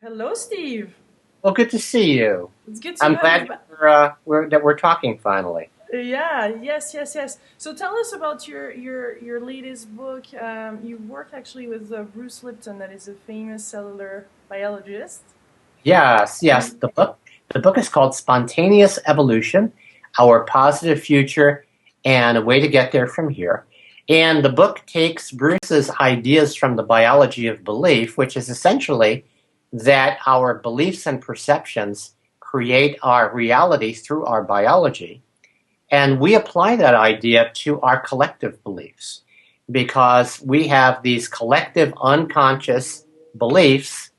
Hello, Steve. Well, good to see you. It's good to I'm have you glad back. that we're talking finally. Yeah, yes, yes, yes. So tell us about your latest book. You work actually with Bruce Lipton, that is a famous cellular biologist. Yes, yes. And The book is called Spontaneous Evolution: Our Positive Future and a Way to Get There from Here. And the book takes Bruce's ideas from the biology of belief, which is essentially that our beliefs and perceptions create our reality through our biology. And we apply that idea to our collective beliefs because we have these collective unconscious beliefs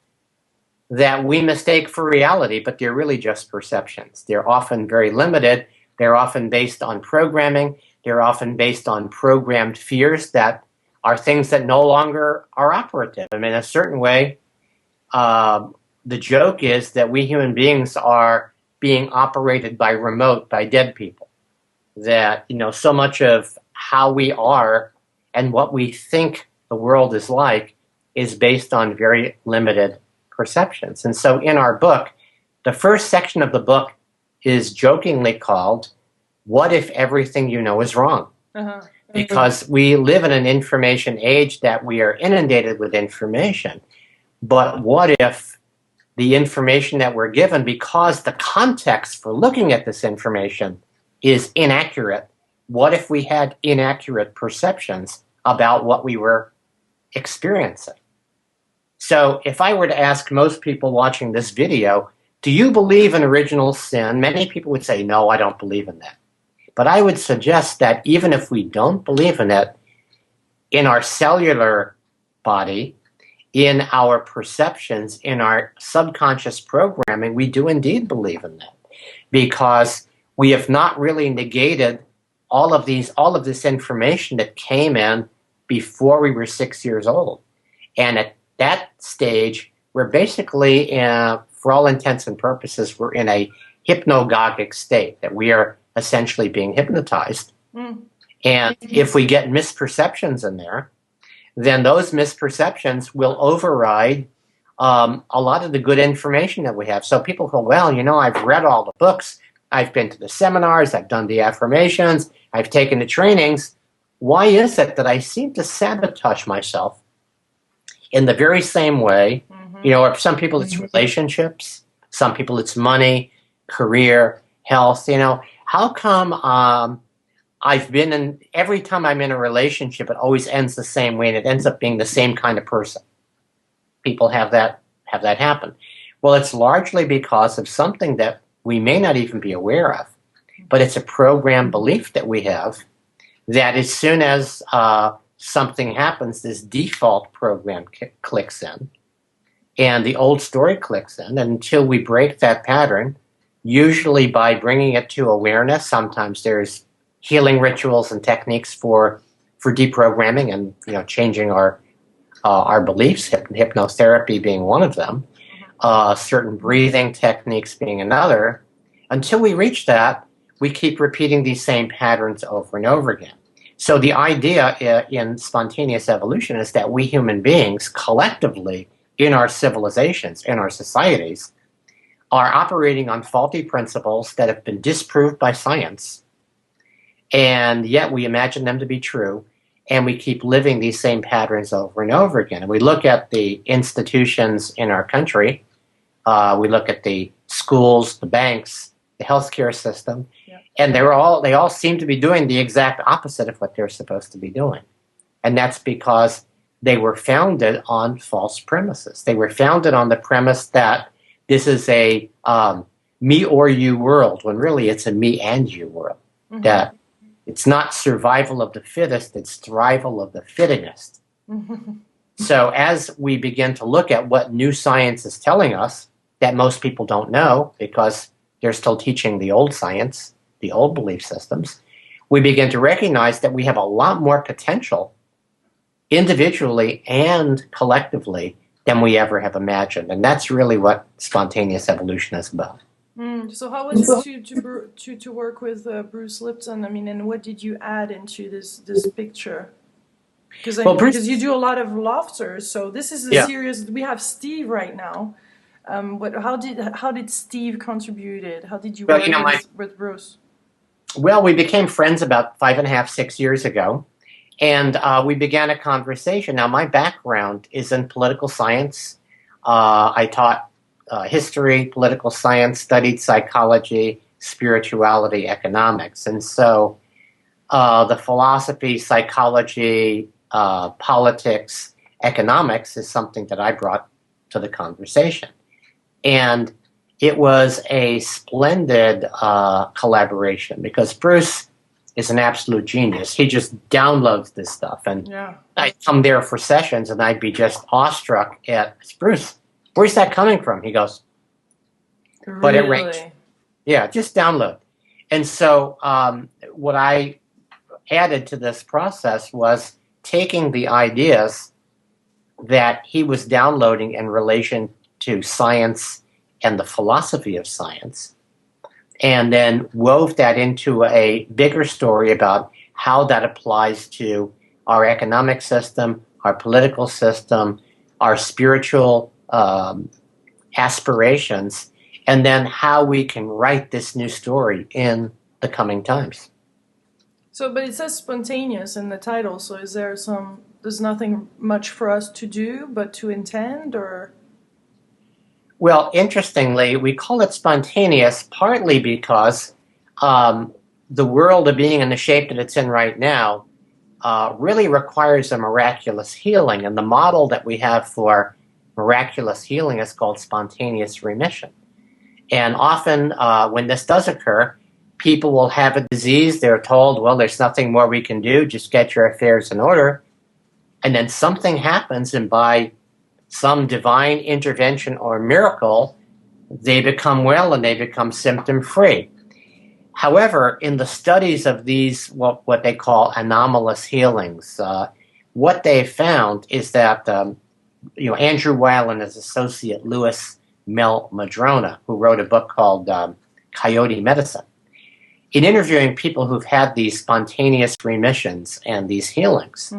that we mistake for reality, but they're really just perceptions. They're often very limited. They're often based on programming. They're often based on programmed fears that are things that no longer are operative. I mean, in a certain way, uh, the joke is that we human beings are being operated by remote, by dead people. That, so much of how we are and what we think the world is like is based on very limited perceptions. And so in our book, the first section of the book is jokingly called What If Everything You Know Is Wrong? uh-huh. Because we live in an information age that we are inundated with information. But what if the information that we're given, because the context for looking at this information is inaccurate, what if we had inaccurate perceptions about what we were experiencing? So if I were to ask most people watching this video, do you believe in original sin? Many people would say, no, I don't believe in that. But I would suggest that even if we don't believe in it, in our cellular body, in our perceptions, in our subconscious programming, we do indeed believe in that because we have not really negated all of this information that came in before we were 6 years old. And at that stage, we're basically, for all intents and purposes, we're in a hypnagogic state, that we are essentially being hypnotized. Mm. And if we get misperceptions in there, then those misperceptions will override a lot of the good information that we have. So people go, well, I've read all the books, I've been to the seminars, I've done the affirmations, I've taken the trainings. Why is it that I seem to sabotage myself in the very same way? Mm-hmm. Some people it's relationships, some people it's money, career, health. How come I've been in, every time I'm in a relationship, it always ends the same way and it ends up being the same kind of person? People have that happen. Well, it's largely because of something that we may not even be aware of, but it's a program belief that we have that as soon as something happens, this default program clicks in and the old story clicks in. And until we break that pattern, usually by bringing it to awareness, sometimes there's healing rituals and techniques for deprogramming and changing our beliefs, hypnotherapy being one of them, certain breathing techniques being another. Until we reach that, we keep repeating these same patterns over and over again. So the idea in spontaneous evolution is that we human beings collectively in our civilizations, in our societies, are operating on faulty principles that have been disproved by science, and yet we imagine them to be true, and we keep living these same patterns over and over again. And we look at the institutions in our country, we look at the schools, the banks, the healthcare system, Yeah. and they all seem to be doing the exact opposite of what they're supposed to be doing. And that's because they were founded on false premises. They were founded on the premise that this is a me or you world, when really it's a me and you world. Mm-hmm. That it's not survival of the fittest, it's thrival of the fittingest. Mm-hmm. So as we begin to look at what new science is telling us that most people don't know because they're still teaching the old science, the old belief systems, we begin to recognize that we have a lot more potential individually and collectively than we ever have imagined. And that's really what spontaneous evolution is about. So how was it to work with Bruce Lipton? I mean, and what did you add into this picture? Because Well, Bruce, because you do a lot of laughter, so this is a yeah, serious. We have Steve right now, How did Steve contributed? How did you Well, work with Bruce? well, we became friends about 5.5, 6 years ago, and we began a conversation. Now, my background is in political science. I taught history, political science, studied psychology, spirituality, economics, and so the philosophy, psychology, politics, economics is something that I brought to the conversation. And it was a splendid collaboration because Bruce is an absolute genius. He just downloads this stuff. And I'd come there for sessions and I'd be just awestruck at Bruce. Where's that coming from? He goes, but it rings. Yeah, just download. And so what I added to this process was taking the ideas that he was downloading in relation to science and the philosophy of science, and then wove that into a bigger story about how that applies to our economic system, our political system, our spiritual aspirations, and then how we can write this new story in the coming times. So, but it says spontaneous in the title, so there's nothing much for us to do but to intend, or? Well, interestingly, we call it spontaneous partly because the world of being in the shape that it's in right now really requires a miraculous healing. And the model that we have for miraculous healing is called spontaneous remission. And often when this does occur, people will have a disease. They're told, well, there's nothing more we can do. Just get your affairs in order. And then something happens, and by some divine intervention or miracle, they become well and they become symptom-free. However, in the studies of these, what they call anomalous healings, what they found is that Andrew Weil and his associate Louis Mel Madrona, who wrote a book called Coyote Medicine, in interviewing people who've had these spontaneous remissions and these healings,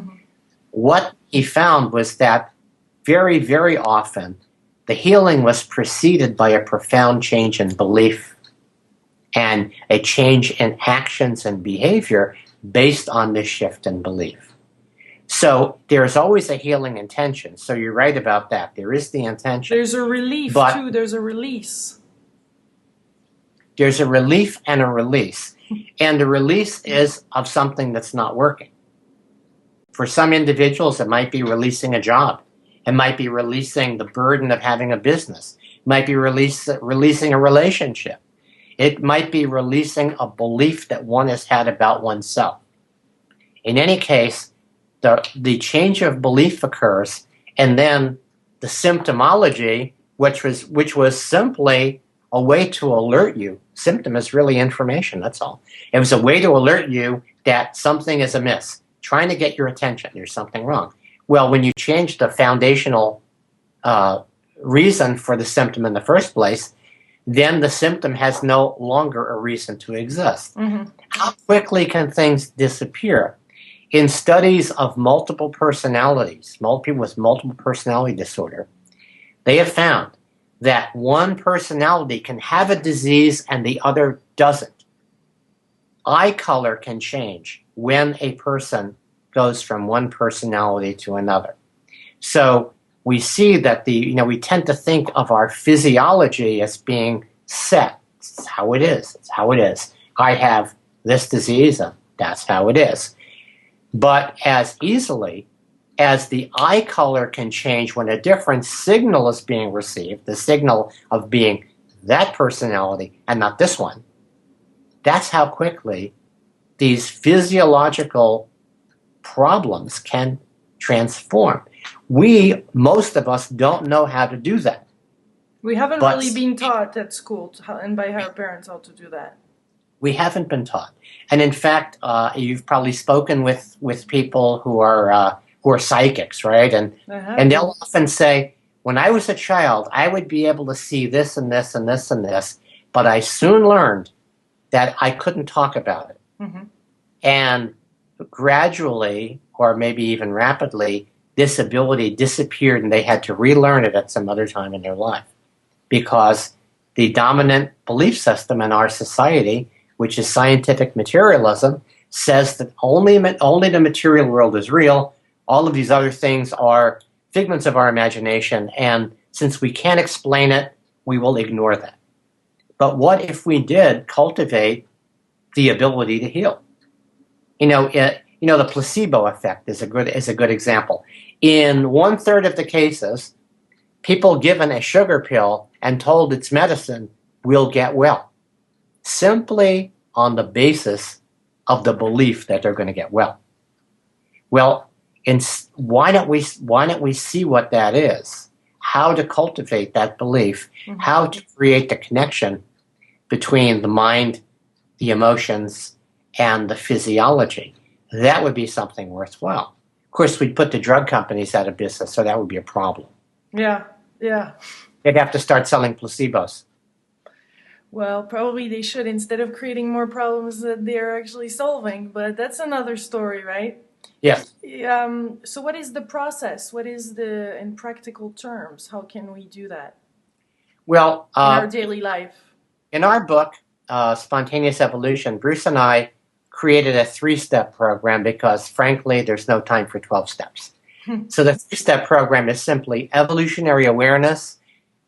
what he found was that very, very often the healing was preceded by a profound change in belief and a change in actions and behavior based on this shift in belief. So there's always a healing intention. So you're right about that. There is the intention. There's a relief too. There's a release. There's a relief and a release. And the release is of something that's not working. For some individuals, it might be releasing a job. It might be releasing the burden of having a business. It might be releasing a relationship. It might be releasing a belief that one has had about oneself. In any case, the change of belief occurs, and then the symptomology, which was simply a way to alert you. Symptom is really information, that's all. It was a way to alert you that something is amiss, trying to get your attention. There's something wrong. Well, when you change the foundational reason for the symptom in the first place, then the symptom has no longer a reason to exist. How quickly can things disappear? In studies of multiple personalities, people with multiple personality disorder, they have found that one personality can have a disease and the other doesn't. Eye color can change when a person goes from one personality to another. So we see that we tend to think of our physiology as being set. It's how it is. It's how it is. I have this disease, and that's how it is. But as easily as the eye color can change when a different signal is being received, the signal of being that personality and not this one, that's how quickly these physiological problems can transform. Most of us don't know how to do that. We haven't really been taught at school and by our parents how to do that. We haven't been taught. And in fact, you've probably spoken with people who are psychics, right? And they'll often say, when I was a child, I would be able to see this and this and this and this, but I soon learned that I couldn't talk about it. And gradually, or maybe even rapidly, this ability disappeared and they had to relearn it at some other time in their life. because the dominant belief system in our society, which is scientific materialism, says that only the material world is real. All of these other things are figments of our imagination, and since we can't explain it, we will ignore that. But what if we did cultivate the ability to heal? The placebo effect is a good example. In 1/3 of the cases, people given a sugar pill and told it's medicine will get well, simply on the basis of the belief that they're going to get well. Well, why don't we see what that is? How to cultivate that belief? Mm-hmm. How to create the connection between the mind, the emotions, and the physiology? That would be something worthwhile. Of course, we'd put the drug companies out of business, so that would be a problem. Yeah. They'd have to start selling placebos. Well, probably they should, instead of creating more problems that they're actually solving, but that's another story, right? Yes. So what is the process? What is in practical terms, how can we do that? Well, in our daily life? In our book, Spontaneous Evolution, Bruce and I created a 3-step program because, frankly, there's no time for 12 steps. So the 3-step program is simply evolutionary awareness,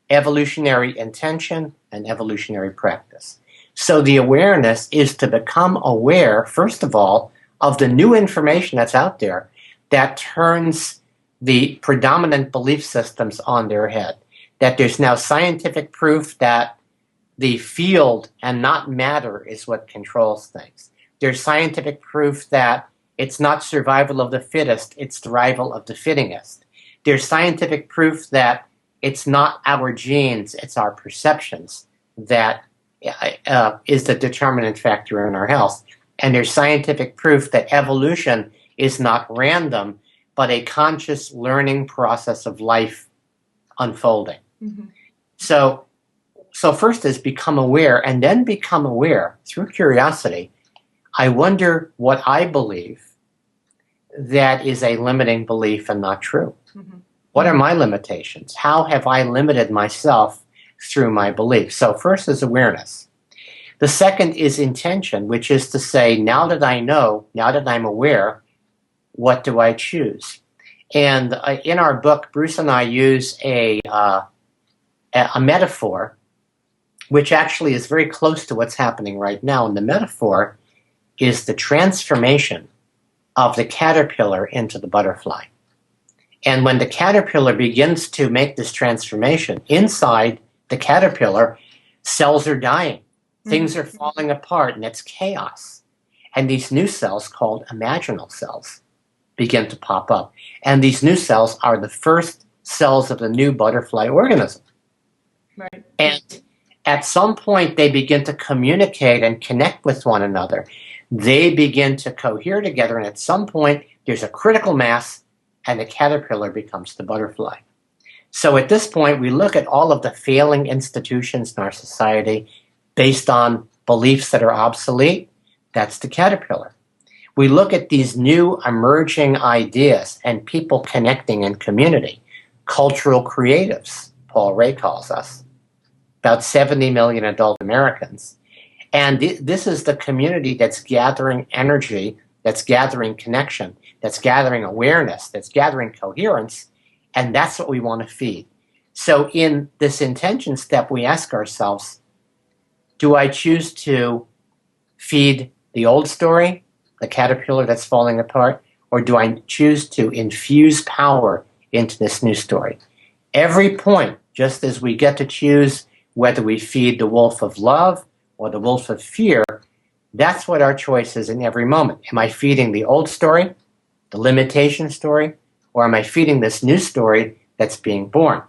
evolutionary intention, and evolutionary practice. So the awareness is to become aware, first of all, of the new information that's out there that turns the predominant belief systems on their head. That there's now scientific proof that the field and not matter is what controls things. There's scientific proof that it's not survival of the fittest, it's survival of the fittingest. There's scientific proof that it's not our genes, it's our perceptions that is the determinant factor in our health. And there's scientific proof that evolution is not random, but a conscious learning process of life unfolding. Mm-hmm. So first is become aware, and then become aware through curiosity. I wonder what I believe that is a limiting belief and not true. Mm-hmm. What are my limitations? How have I limited myself through my beliefs? So first is awareness. The second is intention, which is to say, now that I know, now that I'm aware, what do I choose? And in our book, Bruce and I use a metaphor, which actually is very close to what's happening right now. And the metaphor is the transformation of the caterpillar into the butterfly. And when the caterpillar begins to make this transformation, inside the caterpillar, cells are dying. Things are falling apart, and it's chaos. And these new cells, called imaginal cells, begin to pop up. And these new cells are the first cells of the new butterfly organism. Right. And at some point, they begin to communicate and connect with one another. They begin to cohere together, and at some point, there's a critical mass, and the caterpillar becomes the butterfly. So at this point, we look at all of the failing institutions in our society based on beliefs that are obsolete. That's the caterpillar. We look at these new emerging ideas and people connecting in community, cultural creatives, Paul Ray calls us, about 70 million adult Americans. And this is the community that's gathering energy, that's gathering connection, that's gathering awareness, that's gathering coherence, and that's what we want to feed. So in this intention step, we ask ourselves, do I choose to feed the old story, the caterpillar that's falling apart, or do I choose to infuse power into this new story? Every point, just as we get to choose whether we feed the wolf of love or the wolf of fear, that's what our choice is in every moment. Am I feeding the old story, the limitation story, or am I feeding this new story that's being born?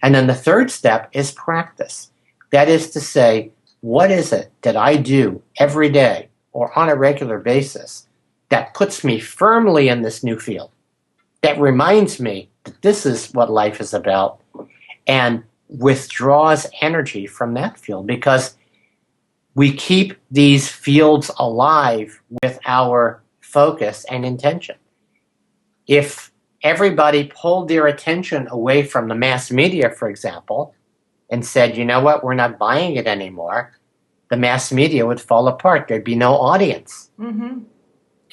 And then the third step is practice. That is to say, what is it that I do every day or on a regular basis that puts me firmly in this new field, that reminds me that this is what life is about, and withdraws energy from that field? Because we keep these fields alive with our focus and intention. If everybody pulled their attention away from the mass media, for example, and said, you know what, we're not buying it anymore, the mass media would fall apart. There'd be no audience. Mm-hmm.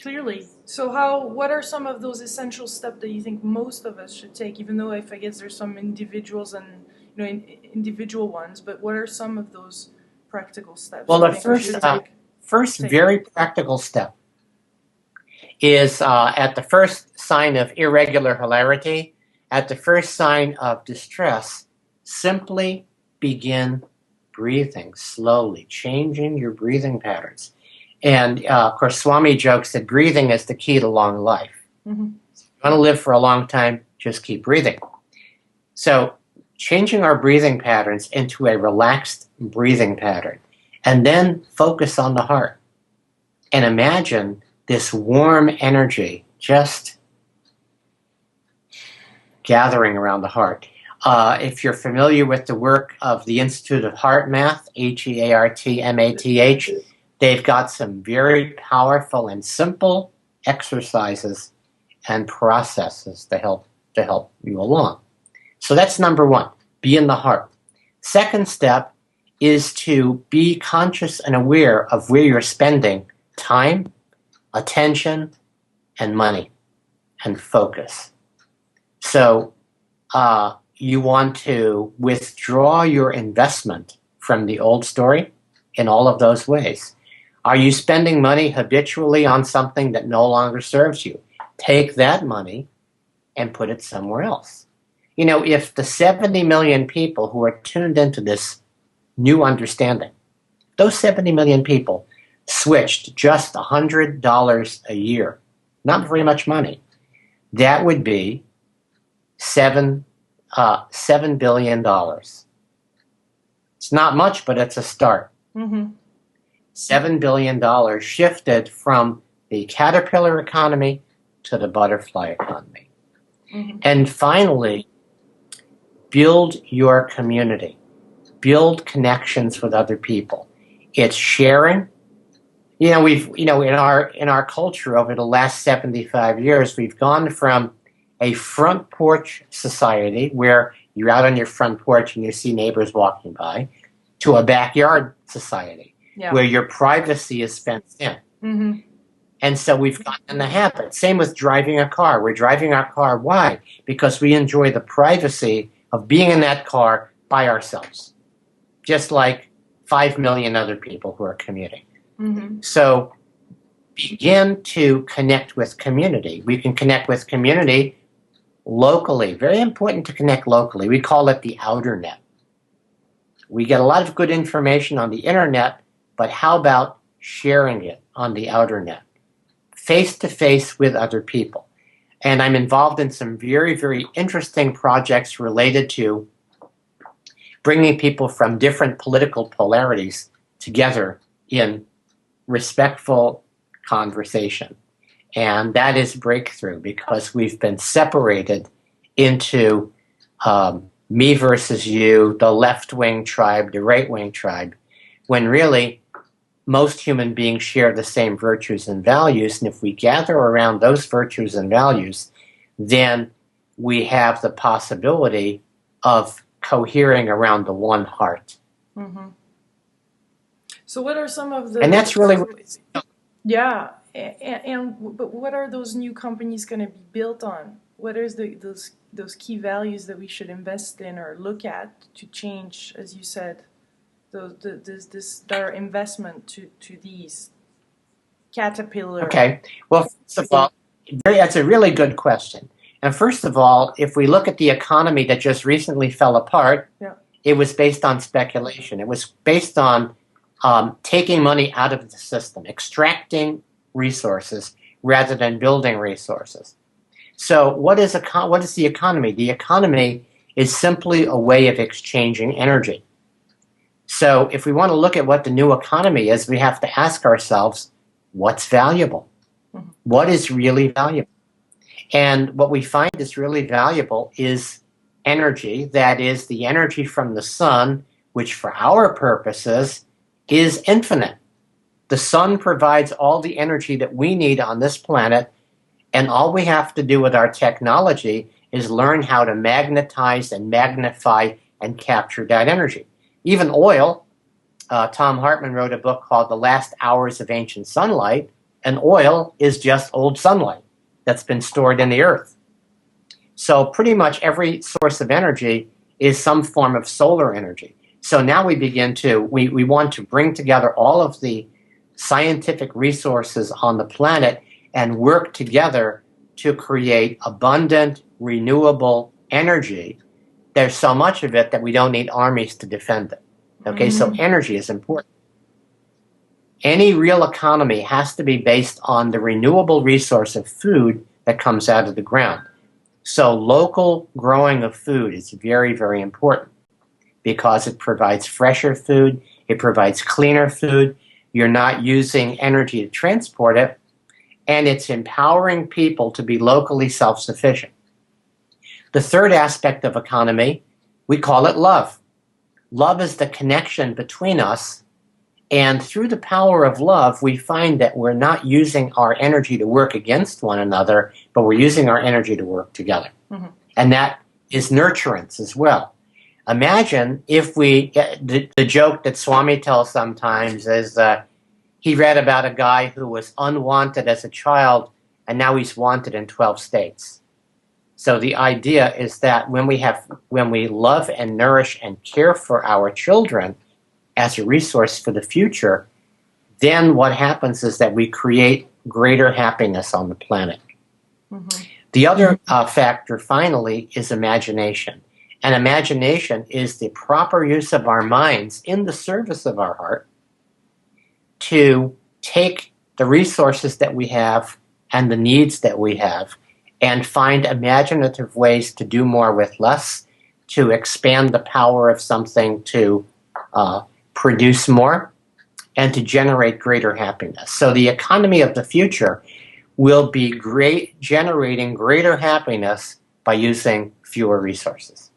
Clearly. So what are some of those essential steps that you think most of us should take, even though if I guess there's some individuals and individual ones, but what are some of those practical steps? Well, the first very practical step is at the first sign of irregular hilarity, at the first sign of distress, simply begin breathing slowly, changing your breathing patterns. And of course, Swami jokes that breathing is the key to long life. Mm-hmm. If you want to live for a long time, just keep breathing. So changing our breathing patterns into a relaxed breathing pattern, and then focus on the heart. And imagine this warm energy just gathering around the heart. If you're familiar with the work of the Institute of Heart Math, HEARTMATH, they've got some very powerful and simple exercises and processes to help you along. So that's number one, be in the heart. Second step is to be conscious and aware of where you're spending time, attention, and money, and focus. So you want to withdraw your investment from the old story in all of those ways. Are you spending money habitually on something that no longer serves you? Take that money and put it somewhere else. You know, if the 70 million people who are tuned into this new understanding, those 70 million people switched just $100 a year, not very much money, that would be $7 billion. It's not much, but it's a start. Mm-hmm. $7 billion shifted from the caterpillar economy to the butterfly economy. Mm-hmm. And finally, build your community. Build connections with other people. It's sharing. In our culture over the last 75 years, we've gone from a front porch society where you're out on your front porch and you see neighbors walking by, to a backyard society. Yeah. Where your privacy is fenced in. Mm-hmm. And so we've gotten in the habit. Same with driving a car. We're driving our car. Why? Because we enjoy the privacy of being in that car by ourselves, just like 5 million other people who are commuting. Mm-hmm. So begin to connect with community. We can connect with community locally. Very important to connect locally. We call it the outer net. We get a lot of good information on the internet, but how about sharing it on the outer net, face-to-face with other people? And I'm involved in some very, very interesting projects related to bringing people from different political polarities together in respectful conversation. And that is breakthrough, because we've been separated into me versus you, the left-wing tribe, the right-wing tribe, when really most human beings share the same virtues and values. And if we gather around those virtues and values, then we have the possibility of cohering around the one heart. Mm-hmm. So what are some of the... And that's really... Yeah. But what are those new companies going to be built on? What are those key values that we should invest in or look at to change, as you said, their investment to these caterpillar? Okay. Well, first of all, that's a really good question. And first of all, if we look at the economy that just recently fell apart, it was based on speculation. It was based on taking money out of the system, extracting resources rather than building resources. So what is the economy? The economy is simply a way of exchanging energy. So if we want to look at what the new economy is, we have to ask ourselves, what's valuable? Mm-hmm. What is really valuable? And what we find is really valuable is energy. That is the energy from the sun, which for our purposes is infinite. The sun provides all the energy that we need on this planet, and all we have to do with our technology is learn how to magnetize and magnify and capture that energy. Even oil, Tom Hartman wrote a book called The Last Hours of Ancient Sunlight, and oil is just old sunlight that's been stored in the earth. So pretty much every source of energy is some form of solar energy. So now we want to bring together all of the scientific resources on the planet and work together to create abundant, renewable energy. There's so much of it that we don't need armies to defend it. Okay, so energy is important. Any real economy has to be based on the renewable resource of food that comes out of the ground. So local growing of food is very, very important because it provides fresher food, it provides cleaner food, you're not using energy to transport it, and it's empowering people to be locally self-sufficient. The third aspect of economy, we call it love. Love is the connection between us, and through the power of love, we find that we're not using our energy to work against one another, but we're using our energy to work together. Mm-hmm. And that is nurturance as well. Imagine if the joke that Swami tells sometimes is he read about a guy who was unwanted as a child, and now he's wanted in 12 states. So the idea is that when we love and nourish and care for our children as a resource for the future, then what happens is that we create greater happiness on the planet. Mm-hmm. The other factor, finally, is imagination. And imagination is the proper use of our minds in the service of our heart to take the resources that we have and the needs that we have and find imaginative ways to do more with less, to expand the power of something to produce more, and to generate greater happiness. So the economy of the future will be generating greater happiness by using fewer resources.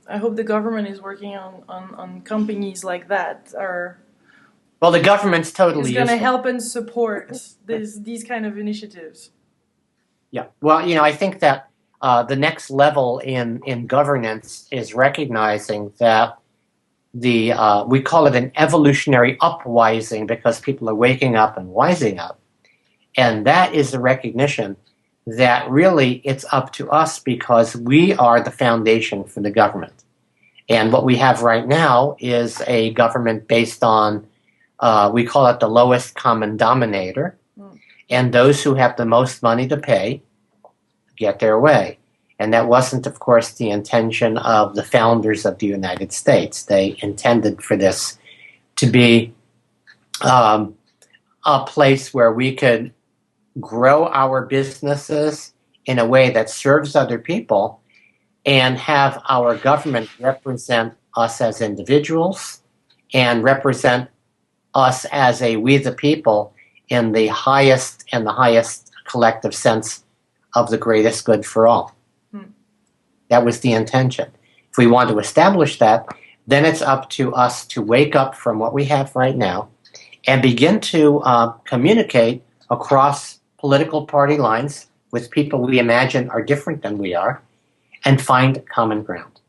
I hope the government is working on companies like that. Well, the government's totally is going to help and support these kind of initiatives. Yeah. Well, I think that the next level in governance is recognizing that we call it an evolutionary upwising because people are waking up and wising up. And that is the recognition that really it's up to us because we are the foundation for the government. And what we have right now is a government based on, we call it the lowest common denominator. And those who have the most money to pay get their way. And that wasn't, of course, the intention of the founders of the United States. They intended for this to be a place where we could grow our businesses in a way that serves other people and have our government represent us as individuals and represent us as we the people in the highest collective sense of the greatest good for all. That was the intention. If we want to establish that, then it's up to us to wake up from what we have right now and begin to communicate across political party lines with people we imagine are different than we are and find common ground.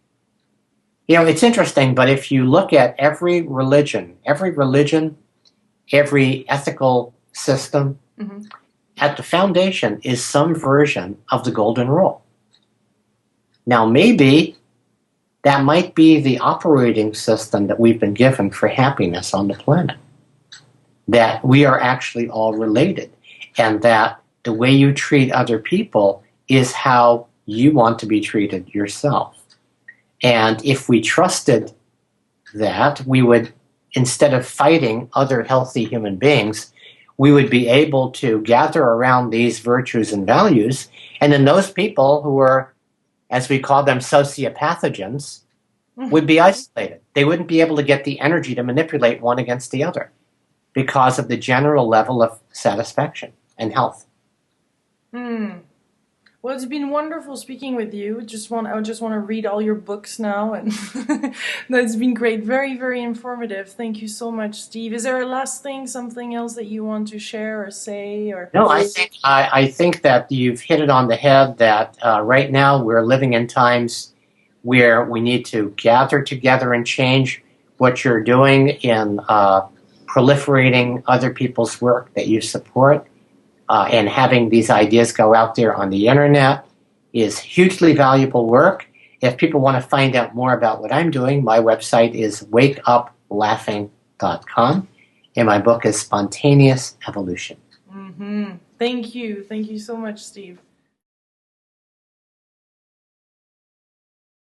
It's interesting, but if you look at every religion, every ethical system, at the foundation is some version of the golden rule. Now, maybe that might be the operating system that we've been given for happiness on the planet, that we are actually all related, and that the way you treat other people is how you want to be treated yourself. And if we trusted that, we would, instead of fighting other healthy human beings, we would be able to gather around these virtues and values, and then those people who are, as we call them, sociopathogens, would be isolated. They wouldn't be able to get the energy to manipulate one against the other because of the general level of satisfaction and health. Well, it's been wonderful speaking with you. I just want to read all your books now, and that's been great. Very, very informative. Thank you so much, Steve. Is there a last thing, something else that you want to share or say? Or no, I think that you've hit it on the head. That right now we're living in times where we need to gather together and change. What you're doing in proliferating other people's work that you support and having these ideas go out there on the internet is hugely valuable work. If people want to find out more about what I'm doing, my website is wakeuplaughing.com, and my book is Spontaneous Evolution. Thank you. Thank you so much, Steve.